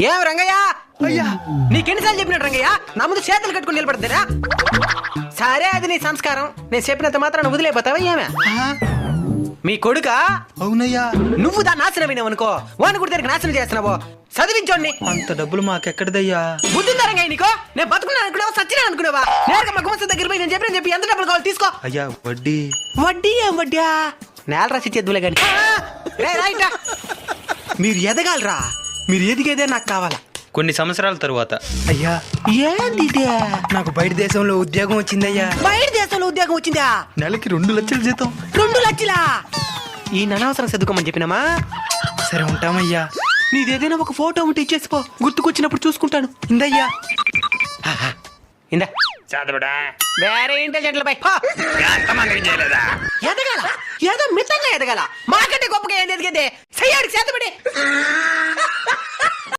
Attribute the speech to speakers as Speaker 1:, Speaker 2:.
Speaker 1: ఏం రంగయ్య అయ్యా నీకెన్నిసార్లు చెప్పినట్టు రంగయ్య నా ముందు చేతులు కట్టుకుని నిలబడతారా? సరే అది నీ సంస్కారం, నేను చెప్పినంత మాత్రం వదిలేపోతావా ఏమే? మీ కొడుకా?
Speaker 2: అవునయ్యా.
Speaker 1: నువ్వు దాన్ని నాశనం అనుకో, వాడిని కూడా దానికి నాశనం చేస్తున్నావు. చదివించోండి.
Speaker 2: అంత డబ్బులు మాకెక్కడదయ్యా?
Speaker 1: బుద్ధిందా రంగయ్య నీకో? నేను బతుకున్నాను అనుకున్నావా, సచ్చినా అనుకున్నావా? నేరుగా మా గుమస్తా దగ్గర పోయి నేను చెప్పి ఎంత డబ్బులు కావాలి తీసుకో.
Speaker 2: అయ్యా వడ్డీ.
Speaker 1: వడ్డీ ఏం వడ్డా? నేల రాసి చేద్దులే గాని. మీరు ఎదగాలరా, మీరు ఎదిగేదే నాకు కావాలా.
Speaker 2: కొన్ని సంవత్సరాల తరువాత.
Speaker 1: అయ్యా ఏంది
Speaker 2: నాకు బయట దేశంలో ఉద్యోగం వచ్చిందయ్యా.
Speaker 1: బయట దేశంలో ఉద్యోగం వచ్చిందా?
Speaker 2: నెలకి 2 లక్షల జీతం.
Speaker 1: 2 లక్షలా? ఈ అనవసరం చదువుకోమని చెప్పినామా?
Speaker 2: సరే ఉంటామయ్యా.
Speaker 1: నీదేదైనా ఒక ఫోటో ఉంటే ఇచ్చేసిపో, గుర్తుకొచ్చినప్పుడు చూసుకుంటాను.
Speaker 2: ఇందయ్యా.
Speaker 1: ఇందా వేరే ఇంటెలిజెంట్ల పై ఎదగాల, ఏదో మితంగా ఎదగాల. మాకంటే గొప్పగా ఏం ఎదిగేదే. సయ్యాడికి చేతబడి